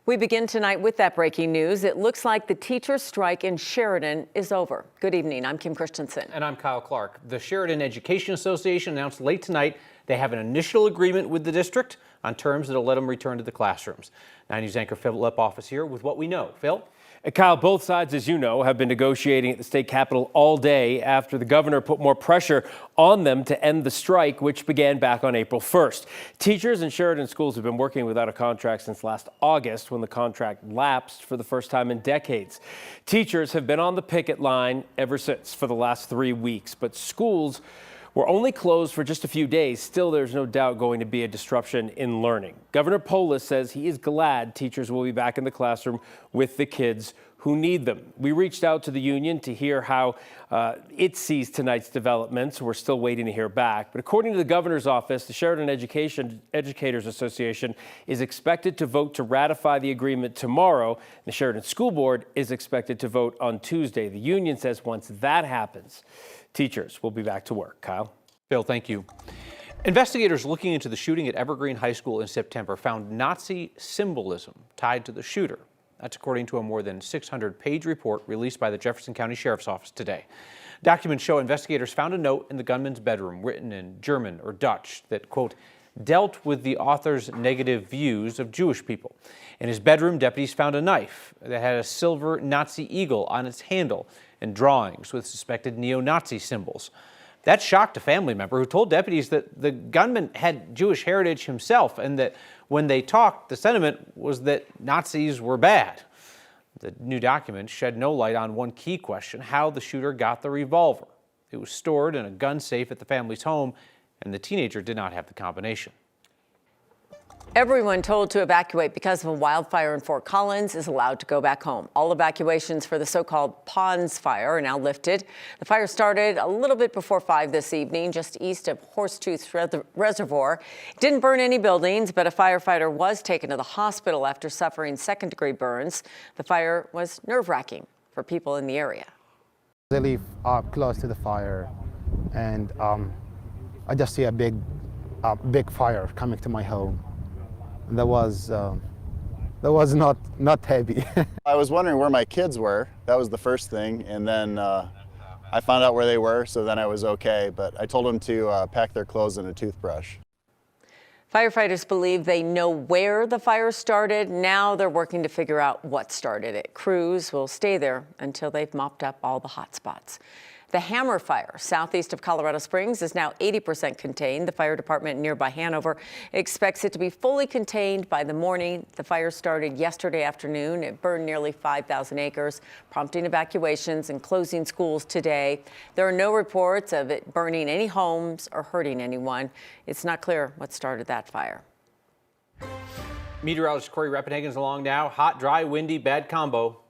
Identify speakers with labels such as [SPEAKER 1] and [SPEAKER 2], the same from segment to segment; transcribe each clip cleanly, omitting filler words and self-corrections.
[SPEAKER 1] We begin tonight with that breaking news. It looks like the teachers' strike in Sheridan is over. Good evening. I'm Kim Christensen.
[SPEAKER 2] And I'm Kyle Clark. The Sheridan Education Association announced late tonight they have an initial agreement with the district on terms that will let them return to the classrooms. 9 News anchor Phil Lepoff is here with what we know. Phil?
[SPEAKER 3] And Kyle, both sides, as you know, have been negotiating at the state capitol all day after the governor put more pressure on them to end the strike, which began back on April 1st. Teachers in Sheridan schools have been working without a contract since last August, when the contract lapsed for the first time in decades. Teachers have been on the picket line ever since for the last 3 weeks, but schools were only closed for just a few days. Still, there's no doubt going to be a disruption in learning. Governor Polis says he is glad teachers will be back in the classroom with the kids who need them. We reached out to the union to hear how it sees tonight's developments. We're still waiting to hear back. But according to the governor's office, the Sheridan Educators Association is expected to vote to ratify the agreement tomorrow. The Sheridan School Board is expected to vote on Tuesday. The union says once that happens, teachers will be back to work. Kyle?
[SPEAKER 2] Phil, thank you. Investigators looking into the shooting at Evergreen High School in September found Nazi symbolism tied to the shooter. That's according to a more than 600-page report released by the Jefferson County Sheriff's Office today. Documents show investigators found a note in the gunman's bedroom written in German or Dutch that, quote, dealt with the author's negative views of Jewish people. In his bedroom, deputies found a knife that had a silver Nazi eagle on its handle and drawings with suspected neo-Nazi symbols. That shocked a family member who told deputies that the gunman had Jewish heritage himself and that when they talked, the sentiment was that Nazis were bad. The new documents shed no light on one key question: how the shooter got the revolver. It was stored in a gun safe at the family's home, and the teenager did not have the combination.
[SPEAKER 1] Everyone told to evacuate because of a wildfire in Fort Collins is allowed to go back home. All evacuations for the so-called Ponds Fire are now lifted. The fire started a little bit before 5 this evening, just east of Horsetooth Reservoir. It didn't burn any buildings, but a firefighter was taken to the hospital after suffering second-degree burns. The fire was nerve-wracking for people in the area.
[SPEAKER 4] I live close to the fire, and I just see a big fire coming to my home. That was not heavy.
[SPEAKER 5] I was wondering where my kids were. That was the first thing, and then I found out where they were, so then I was okay. But I told them to pack their clothes and a toothbrush.
[SPEAKER 1] Firefighters believe they know where the fire started. Now they're working to figure out what started it. Crews will stay there until they've mopped up all the hot spots. The Hammer Fire southeast of Colorado Springs is now 80% contained. The fire department in nearby Hanover expects it to be fully contained by the morning. The fire started yesterday afternoon. It burned nearly 5,000 acres, prompting evacuations and closing schools today. There are no reports of it burning any homes or hurting anyone. It's not clear what started that fire.
[SPEAKER 2] Meteorologist Corey Rappenhagen's along now. Hot, dry, windy, bad combo.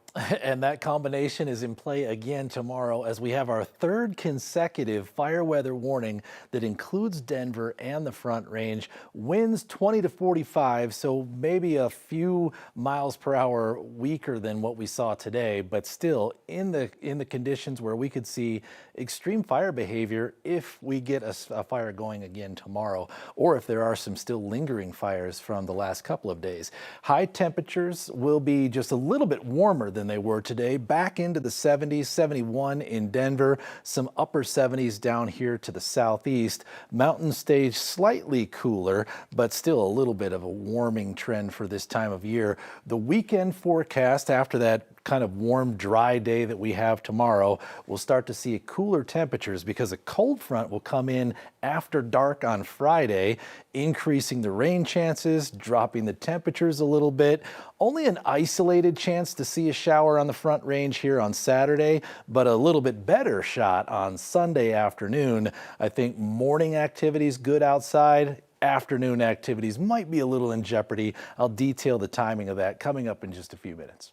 [SPEAKER 6] And that combination is in play again tomorrow as we have our third consecutive fire weather warning that includes Denver and the Front Range. Winds 20 to 45, so maybe a few miles per hour weaker than what we saw today, but still in the conditions where we could see extreme fire behavior if we get a fire going again tomorrow, or if there are some still lingering fires from the last couple of days. High temperatures will be just a little bit warmer than they were today, back into the 70s, 71 in Denver, some upper 70s down here to the southeast. Mountain stage slightly cooler, but still a little bit of a warming trend for this time of year. The weekend forecast after that kind of warm, dry day that we have tomorrow, we'll start to see cooler temperatures because a cold front will come in after dark on Friday, increasing the rain chances, dropping the temperatures a little bit. Only an isolated chance to see a shower on the Front Range here on Saturday, but a little bit better shot on Sunday afternoon. I think morning activities good outside. Afternoon activities might be a little in jeopardy. I'll detail the timing of that coming up in just a few minutes.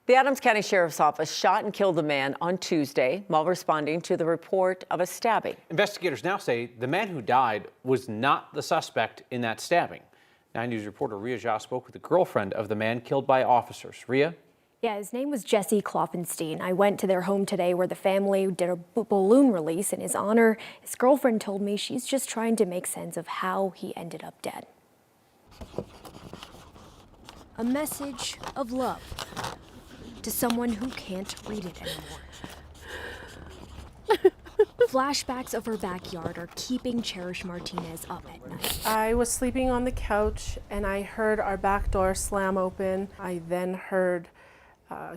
[SPEAKER 1] The Adams County Sheriff's Office shot and killed a man on Tuesday while responding to the report of a stabbing.
[SPEAKER 2] Investigators now say the man who died was not the suspect in that stabbing. 9 News reporter Rhea Jha spoke with the girlfriend of the man killed by officers. Rhea?
[SPEAKER 7] Yeah, his name was Jesse Kloffenstein. I went to their home today where the family did a balloon release in his honor. His girlfriend told me she's just trying to make sense of how he ended up dead. A message of love to someone who can't read it anymore. Flashbacks of her backyard are keeping Cherish Martinez up at night.
[SPEAKER 8] I was sleeping on the couch and I heard our back door slam open. I then heard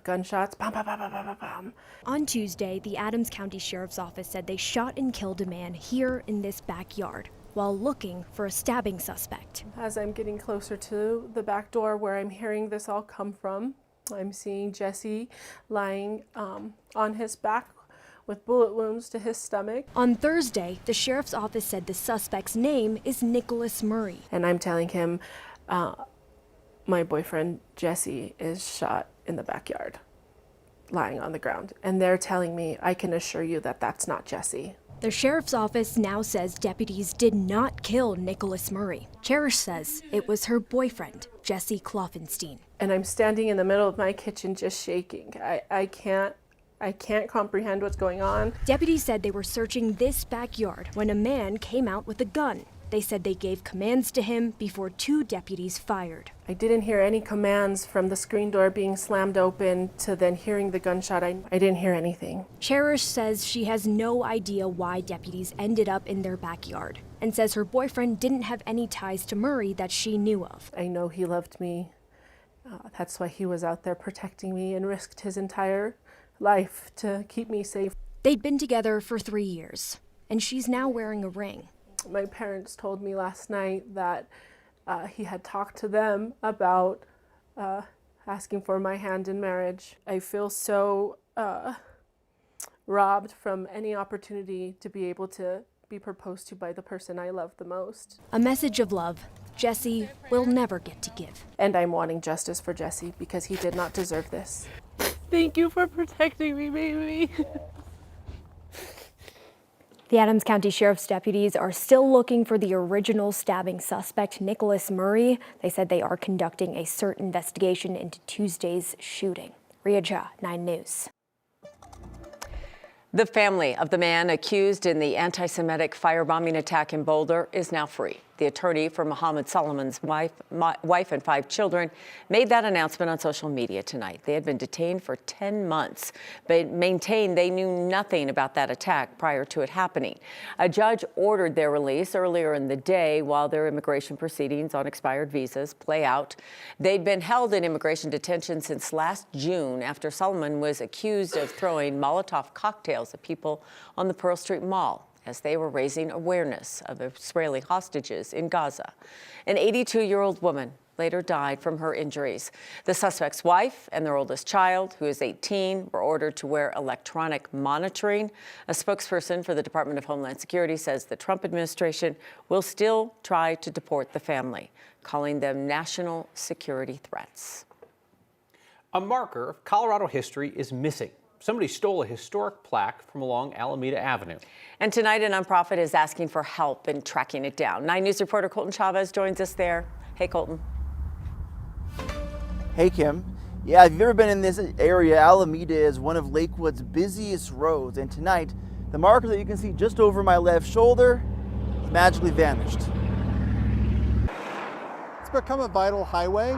[SPEAKER 8] gunshots, bam, bam, bam, bam, bam, bam.
[SPEAKER 7] On Tuesday, the Adams County Sheriff's Office said they shot and killed a man here in this backyard while looking for a stabbing suspect.
[SPEAKER 8] As I'm getting closer to the back door where I'm hearing this all come from, I'm seeing Jesse lying on his back with bullet wounds to his stomach.
[SPEAKER 7] On Thursday, the Sheriff's Office said the suspect's name is Nicholas Murray.
[SPEAKER 8] And I'm telling him, my boyfriend Jesse is shot in the backyard, lying on the ground. And they're telling me, I can assure you that that's not Jesse.
[SPEAKER 7] The Sheriff's Office now says deputies did not kill Nicholas Murray. Cherish says it was her boyfriend, Jesse Kloffenstein.
[SPEAKER 8] And I'm standing in the middle of my kitchen just shaking. I can't comprehend what's going on.
[SPEAKER 7] Deputies said they were searching this backyard when a man came out with a gun. They said they gave commands to him before two deputies fired.
[SPEAKER 8] I didn't hear any commands from the screen door being slammed open to then hearing the gunshot. I didn't hear anything.
[SPEAKER 7] Cherish says she has no idea why deputies ended up in their backyard and says her boyfriend didn't have any ties to Murray that she knew of.
[SPEAKER 8] I know he loved me. That's why he was out there protecting me and risked his entire life to keep me safe.
[SPEAKER 7] They'd been together for 3 years, and she's now wearing a ring.
[SPEAKER 8] My parents told me last night that he had talked to them about asking for my hand in marriage. I feel so robbed from any opportunity to be able to be proposed to by the person I love the most.
[SPEAKER 7] A message of love Jesse will never get to give.
[SPEAKER 8] And I'm wanting justice for Jesse because he did not deserve this. Thank you for protecting me, baby.
[SPEAKER 7] The Adams County Sheriff's deputies are still looking for the original stabbing suspect, Nicholas Murray. They said they are conducting a CERT investigation into Tuesday's shooting. Ria Jha, 9 News.
[SPEAKER 1] The family of the man accused in the anti-Semitic firebombing attack in Boulder is now free. The attorney for Mohammed Solomon's wife and 5 children made that announcement on social media tonight. They had been detained for 10 months, but maintained they knew nothing about that attack prior to it happening. A judge ordered their release earlier in the day while their immigration proceedings on expired visas play out. They'd been held in immigration detention since last June after Solomon was accused of throwing Molotov cocktails at people on the Pearl Street Mall as they were raising awareness of Israeli hostages in Gaza. An 82-year-old woman later died from her injuries. The suspect's wife and their oldest child, who is 18, were ordered to wear electronic monitoring. A spokesperson for the Department of Homeland Security says the Trump administration will still try to deport the family, calling them national security threats.
[SPEAKER 2] A marker of Colorado history is missing. Somebody stole a historic plaque from along Alameda Avenue.
[SPEAKER 1] And tonight, a nonprofit is asking for help in tracking it down. 9 News reporter Colton Chavez joins us there. Hey, Colton.
[SPEAKER 9] Hey, Kim. Yeah, if you've ever been in this area, Alameda is one of Lakewood's busiest roads. And tonight, the marker that you can see just over my left shoulder has magically vanished.
[SPEAKER 10] It's become a vital highway.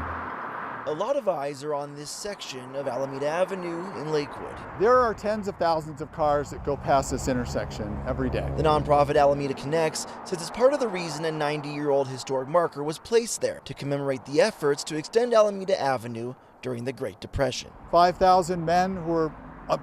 [SPEAKER 9] A lot of eyes are on this section of Alameda Avenue in Lakewood.
[SPEAKER 10] There are tens of thousands of cars that go past this intersection every day.
[SPEAKER 9] The nonprofit Alameda Connects says it's part of the reason a 90-year-old historic marker was placed there to commemorate the efforts to extend Alameda Avenue during the Great Depression.
[SPEAKER 10] 5,000 men who were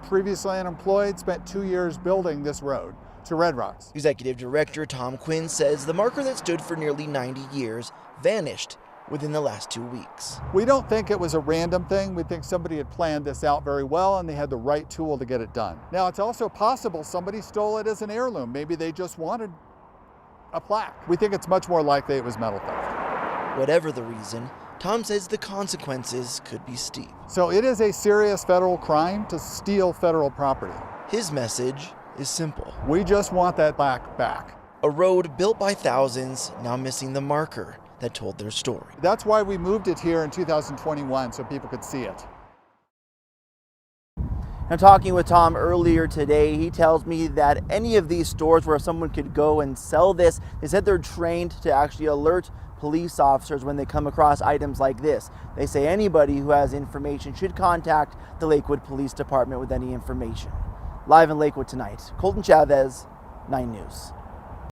[SPEAKER 10] previously unemployed spent 2 years building this road to Red Rocks.
[SPEAKER 9] Executive Director Tom Quinn says the marker that stood for nearly 90 years vanished within the last 2 weeks.
[SPEAKER 10] We don't think it was a random thing. We think somebody had planned this out very well and they had the right tool to get it done. Now, it's also possible somebody stole it as an heirloom. Maybe they just wanted a plaque. We think it's much more likely it was metal theft.
[SPEAKER 9] Whatever the reason, Tom says the consequences could be steep.
[SPEAKER 10] So it is a serious federal crime to steal federal property.
[SPEAKER 9] His message is simple.
[SPEAKER 10] We just want that plaque back.
[SPEAKER 9] A road built by thousands, now missing the marker that told their story.
[SPEAKER 10] That's why we moved it here in 2021, so people could see it.
[SPEAKER 9] I'm talking with Tom earlier today. He tells me that any of these stores where someone could go and sell this, they said they're trained to actually alert police officers when they come across items like this. They say anybody who has information should contact the Lakewood Police Department with any information. Live in Lakewood tonight, Colton Chavez, 9 News.